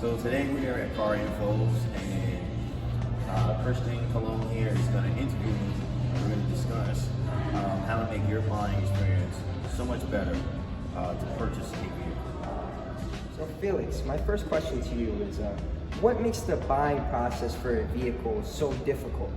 So today we are at Car Infos, and Christian Cologne here is going to interview me. We're going to discuss how to make your buying experience so much better to purchase a vehicle. So Felix, my first question to you is, what makes the buying process for a vehicle so difficult?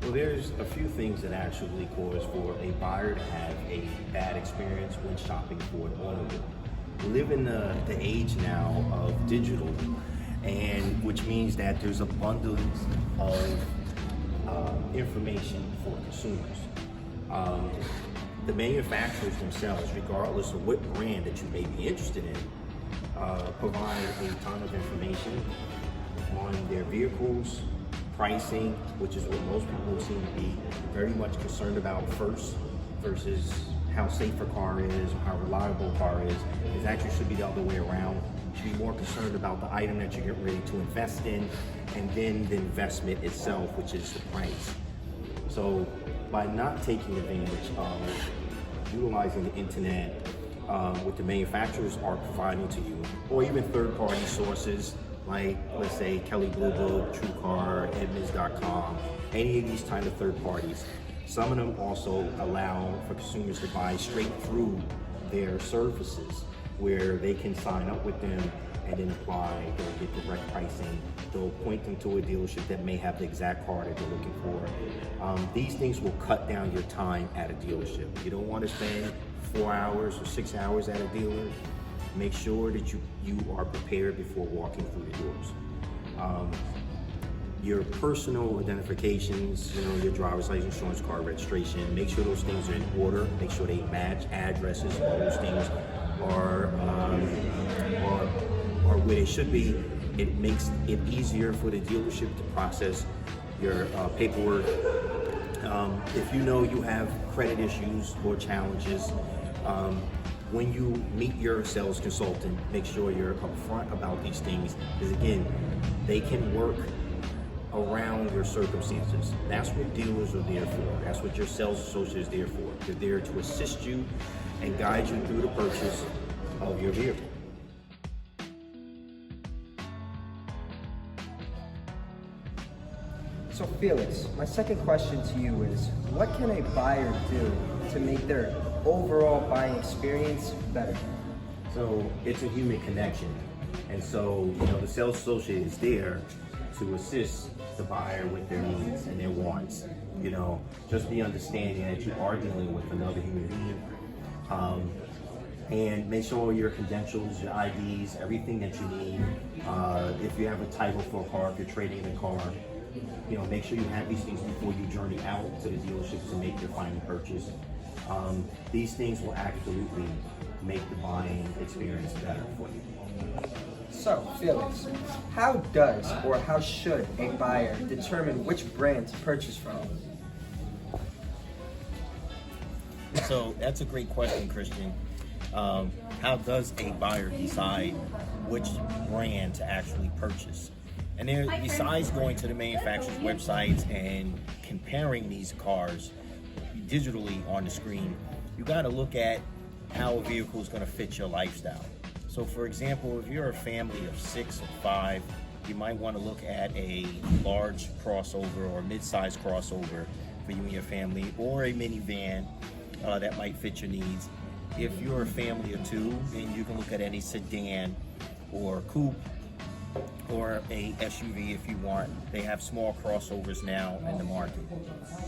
Well, there's a few things that actually cause for a buyer to have a bad experience when shopping for an automobile. We live in the age now of digital, and which means that there's abundance of information for consumers. The manufacturers themselves, regardless of what brand that you may be interested in, provide a ton of information on their vehicles, pricing, which is what most people seem to be very much concerned about first, versus how safe a car is, or how reliable a car is. It actually should be the other way around. You should be more concerned about the item that you're getting ready to invest in, and then the investment itself, which is the price. So by not taking advantage of utilizing the internet, what the manufacturers are providing to you, or even third-party sources like, let's say, Kelley Blue Book, TrueCar, Edmunds.com, any of these kind of third parties. Some of them also allow for consumers to buy straight through their services, where they can sign up with them and then apply. They'll get direct pricing. They'll point them to a dealership that may have the exact car that they're looking for. These things will cut down your time at a dealership. You don't want to spend 4 hours or 6 hours at a dealer. Make sure that you are prepared before walking through the doors. Your personal identifications, your driver's license, insurance card, registration, make sure those things are in order. Make sure they match addresses. All those things are where they should be. It makes it easier for the dealership to process your paperwork. If you know you have credit issues or challenges, when you meet your sales consultant, make sure you're upfront about these things, because again, they can work around your circumstances. That's what dealers are there for. That's what your sales associate is there for. They're there to assist you and guide you through the purchase of your vehicle. So Felix, my second question to you is, what can a buyer do to make their overall buying experience better? So it's a human connection. And so, the sales associate is there to assist the buyer with their needs and their wants. Just the understanding that you are dealing with another human being. And make sure your credentials, your IDs, everything that you need. If you have a title for a car, if you're trading in a car, make sure you have these things before you journey out to the dealership to make your final purchase. These things will absolutely make the buying experience better for you. So Felix, how does or how should a buyer determine which brand to purchase from? So that's a great question, Christian. How does a buyer decide which brand to actually purchase? And there, besides going to the manufacturer's websites and comparing these cars digitally on the screen, you got to look at how a vehicle is going to fit your lifestyle. So for example, if you're a family of 6 or 5, you might want to look at a large crossover or mid-size crossover for you and your family, or a minivan that might fit your needs. If you're a family of 2, then you can look at any sedan or coupe, or a SUV if you want. They have small crossovers now in the market.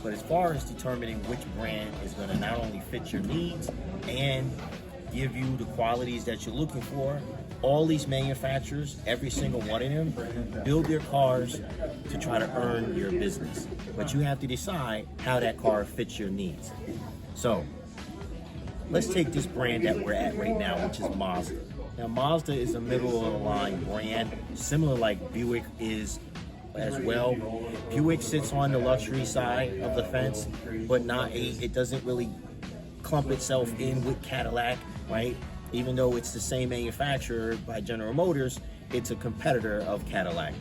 But as far as determining which brand is going to not only fit your needs and give you the qualities that you're looking for, all these manufacturers, every single one of them, build their cars to try to earn your business. But you have to decide how that car fits your needs. So let's take this brand that we're at right now, which is Mazda. Now Mazda is a middle of the line brand, similar like Buick is as well. Buick sits on the luxury side of the fence, but it doesn't really clump itself in with Cadillac, right? Even though it's the same manufacturer by General Motors, it's a competitor of Cadillac.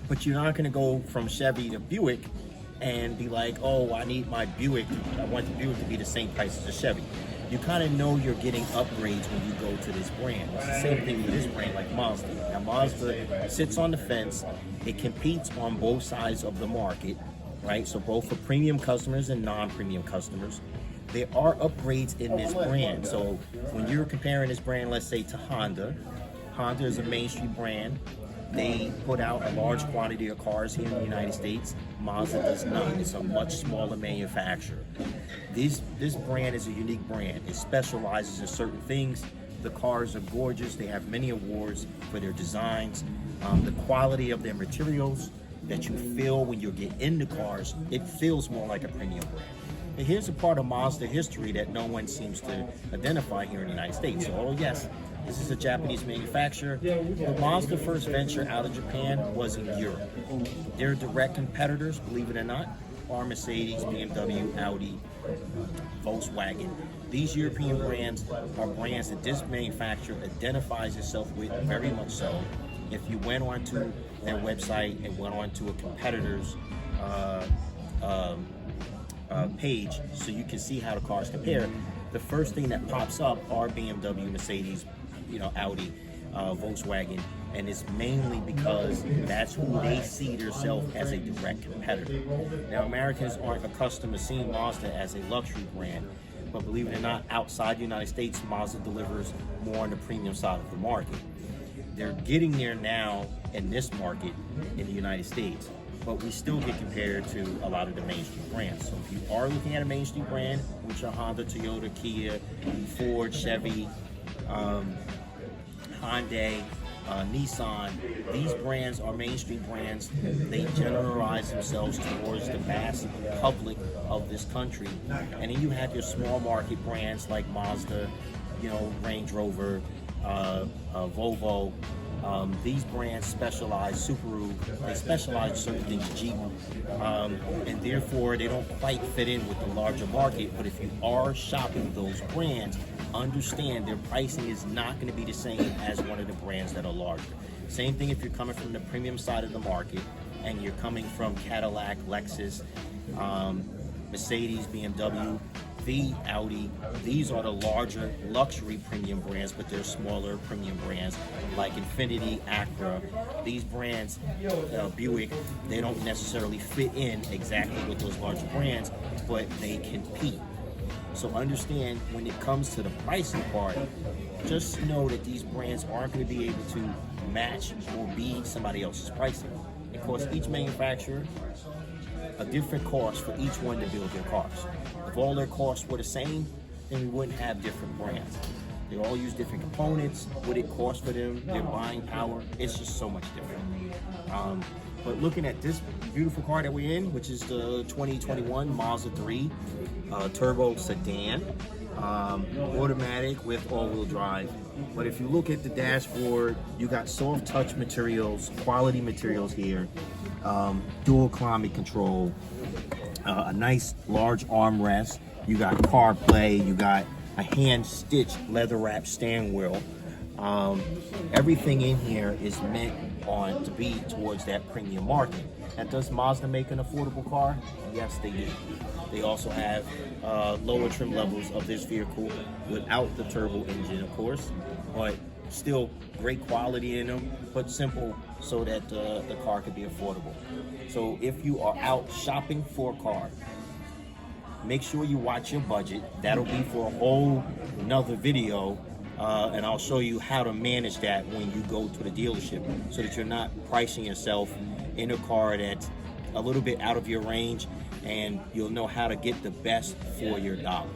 But you're not gonna go from Chevy to Buick and be like, oh, I need my Buick, I want the Buick to be the same price as a Chevy. you kind of know you're getting upgrades when you go to this brand. It's the same thing with this brand like Mazda. Now Mazda sits on the fence. It competes on both sides of the market, right? So both for premium customers and non-premium customers. There are upgrades in this brand. So when you're comparing this brand, let's say to Honda, Honda is a mainstream brand. They put out a large quantity of cars here in the United States. Mazda does not. It's a much smaller manufacturer. This brand is a unique brand. It specializes in certain things. The cars are gorgeous. They have many awards for their designs. The quality of their materials that you feel when you get into cars, it feels more like a premium brand. And here's a part of Mazda history that no one seems to identify here in the United States. So, oh yes, this is a Japanese manufacturer. The Mazda first venture out of Japan was in Europe. Their direct competitors, believe it or not, are Mercedes, BMW, Audi, Volkswagen. These European brands are brands that this manufacturer identifies itself with very much so. If you went onto their website and went onto a competitor's page, so you can see how the cars compare, the first thing that pops up are BMW, Mercedes, Audi, Volkswagen, and it's mainly because that's who they see themselves as a direct competitor. Now, Americans aren't accustomed to seeing Mazda as a luxury brand, but believe it or not, outside the United States, Mazda delivers more on the premium side of the market. They're getting there now in this market in the United States, but we still get compared to a lot of the mainstream brands. So if you are looking at a mainstream brand, which are Honda, Toyota, Kia, Ford, Chevy, Hyundai, Nissan, these brands are mainstream brands. They generalize themselves towards the mass public of this country. And then you have your small market brands like Mazda, Range Rover, Volvo. These brands specialize, Subaru, they specialize in certain things, Jeep, and therefore they don't quite fit in with the larger market. But if you are shopping those brands, understand their pricing is not going to be the same as one of the brands that are larger. Same thing if you're coming from the premium side of the market and you're coming from Cadillac, Lexus, Mercedes, BMW, Audi. These are the larger luxury premium brands, but they're smaller premium brands like Infiniti, Acura. These brands, Buick, they don't necessarily fit in exactly with those larger brands, but they compete. So understand when it comes to the pricing part, just know that these brands aren't going to be able to match or beat somebody else's pricing. Of course, each manufacturer, a different cost for each one to build their cars. If all their costs were the same, then we wouldn't have different brands. They all use different components, what it costs for them, their buying power, it's just so much different. But looking at this beautiful car that we're in, which is the 2021 Mazda 3 turbo sedan, automatic with all-wheel drive. But if you look at the dashboard, you got soft touch materials, quality materials here, dual climate control, a nice large armrest. You got CarPlay. You got a hand-stitched leather-wrapped steering wheel. Everything in here is meant to be towards that premium market. And does Mazda make an affordable car? Yes, they do. They also have lower trim levels of this vehicle without the turbo engine, of course, but still great quality in them, but simple so that the car could be affordable. So if you are out shopping for a car, make sure you watch your budget. That'll be for a whole nother video, and I'll show you how to manage that when you go to the dealership so that you're not pricing yourself in a car that's a little bit out of your range, and you'll know how to get the best for your dollar.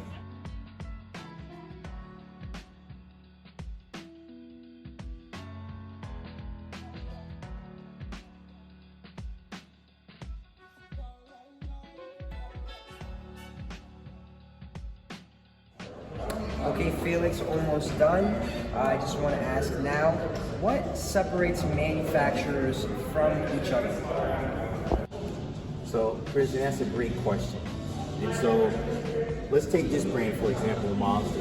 Okay, Felix, almost done. I just want to ask now, what separates manufacturers from each other? So, Christian, that's a great question. And so, let's take this brand, for example, Mazda.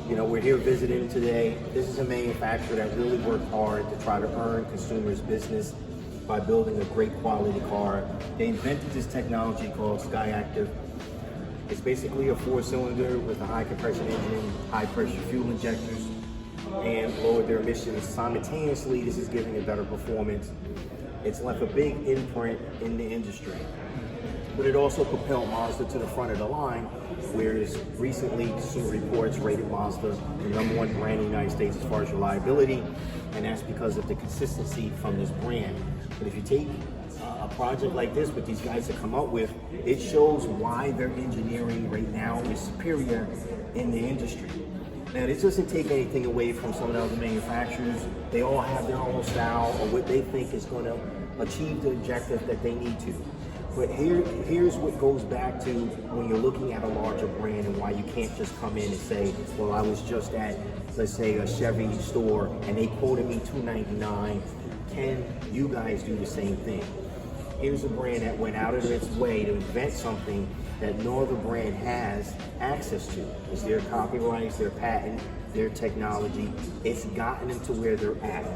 We're here visiting today. This is a manufacturer that really worked hard to try to earn consumers' business by building a great quality car. They invented this technology called SkyActiv. It's basically a 4-cylinder with a high compression engine, high pressure fuel injectors, and lowered their emissions. Simultaneously, this is giving it better performance. It's left a big imprint in the industry. But it also propelled Mazda to the front of the line, whereas recently Consumer Reports rated Mazda the #1 brand in the United States as far as reliability, and that's because of the consistency from this brand. But if you take a project like this, what these guys have come up with, it shows why their engineering right now is superior in the industry. Now, this doesn't take anything away from some of the other manufacturers. They all have their own style or what they think is going to achieve the objective that they need to. But here's what goes back to when you're looking at a larger brand and why you can't just come in and say, well, I was just at, let's say, a Chevy store and they quoted me $299. Can you guys do the same thing? Here's a brand that went out of its way to invent something that no other brand has access to. It's their copyrights, their patent, their technology. It's gotten them to where they're at.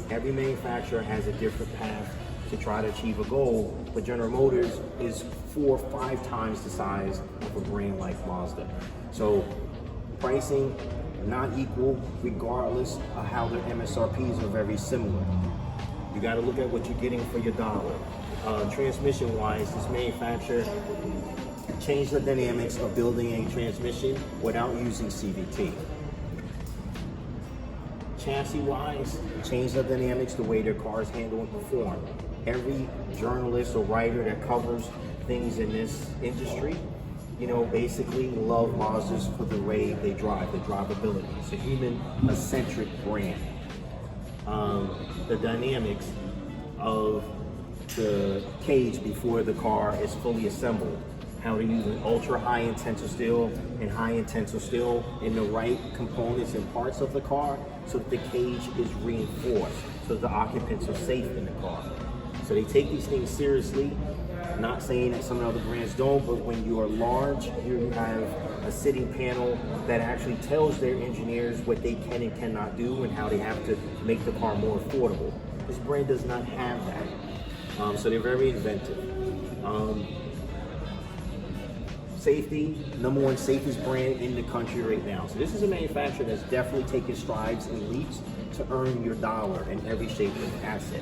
Every manufacturer has a different path to try to achieve a goal, but General Motors is 4 or 5 times the size of a brand like Mazda. So pricing not equal regardless of how their MSRPs are very similar. You got to look at what you're getting for your dollar. Transmission wise, this manufacturer changed the dynamics of building a transmission without using CVT. Chassis wise, changed the dynamics the way their cars handle and perform. Every journalist or writer that covers things in this industry, basically love Mazdas for the way they drive, the drivability. It's a human-centric brand. The dynamics of the cage before the car is fully assembled, how to use an ultra-high tensile steel and high tensile steel in the right components and parts of the car so that the cage is reinforced, so that the occupants are safe in the car. So they take these things seriously, not saying that some other brands don't, but when you are large, you have a sitting panel that actually tells their engineers what they can and cannot do and how they have to make the car more affordable. This brand does not have that. So they're very inventive. Safety, #1 safest brand in the country right now. So this is a manufacturer that's definitely taken strides and leaps to earn your dollar in every shape and asset,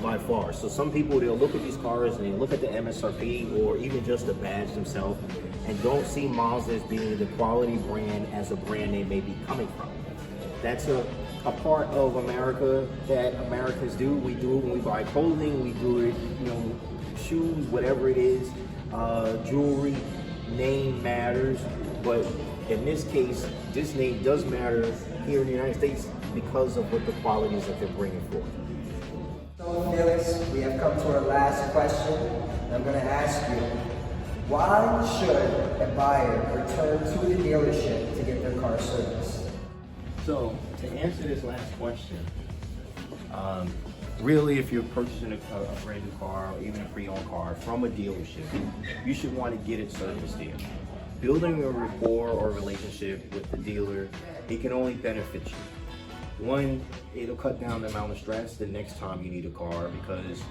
by far. So some people, they'll look at these cars and they look at the MSRP or even just the badge themselves and don't see Mazda as being the quality brand as a brand they may be coming from. That's a part of America that Americans do. We do it when we buy clothing, we do it, shoes, whatever it is, jewelry, name matters. But in this case, this name does matter here in the United States because of what the qualities that they're bringing forth. So Felix, we have come to our last question. I'm going to ask you, why should a buyer return to the dealership to get their car serviced? So to answer this last question, really, if you're purchasing a brand new car or even a pre-owned car from a dealership, you should want to get it serviced there. Building a rapport or relationship with the dealer, it can only benefit you. One, it'll cut down the amount of stress the next time you need a car because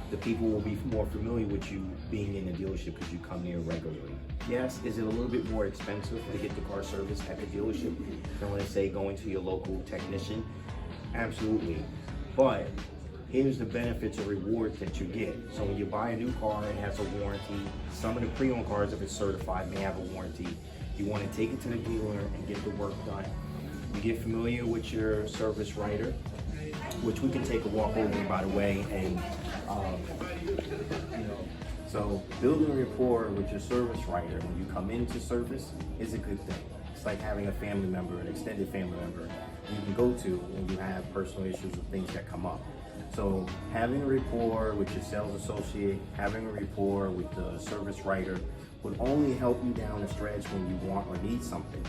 the people will be more familiar with you being in the dealership because you come there regularly. Yes, is it a little bit more expensive to get the car serviced at the dealership than, let's say, going to your local technician? Absolutely. But here's the benefits and rewards that you get. So when you buy a new car, it has a warranty. Some of the pre-owned cars, if it's certified, may have a warranty. You want to take it to the dealer and get the work done. You get familiar with your service writer, which we can take a walk over, by the way, and so building a rapport with your service writer when you come into service is a good thing. It's like having a family member, an extended family member you can go to when you have personal issues or things that come up. So having a rapport with your sales associate, having a rapport with the service writer would only help you down the stretch when you want or need something.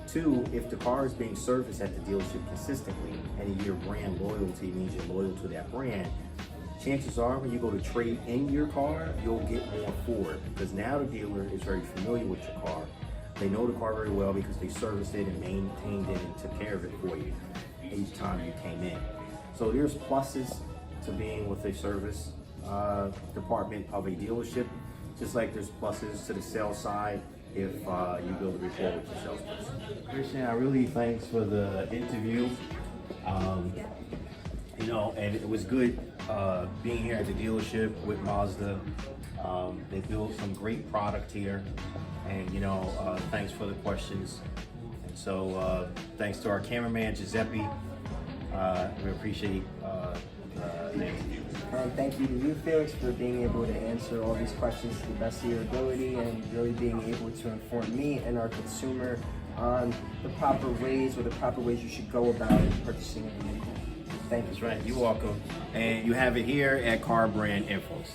2, if the car is being serviced at the dealership consistently and your brand loyalty means you're loyal to that brand, chances are when you go to trade in your car, you'll get more for it because now the dealer is very familiar with your car. They know the car very well because they serviced it and maintained it and took care of it for you each time you came in. So there's pluses to being with a service department of a dealership, just like there's pluses to the sales side if you build a rapport with your salesperson. Christian, I really thanks for the interview. And it was good being here at the dealership with Mazda. They build some great product here, and thanks for the questions. And so thanks to our cameraman Giuseppe. We appreciate the interview. And thank you to you, Felix, for being able to answer all these questions to the best of your ability and really being able to inform me and our consumer on the proper ways you should go about purchasing a vehicle. Thank you. That's right. You're welcome. And you have it here at Car Brand Infos.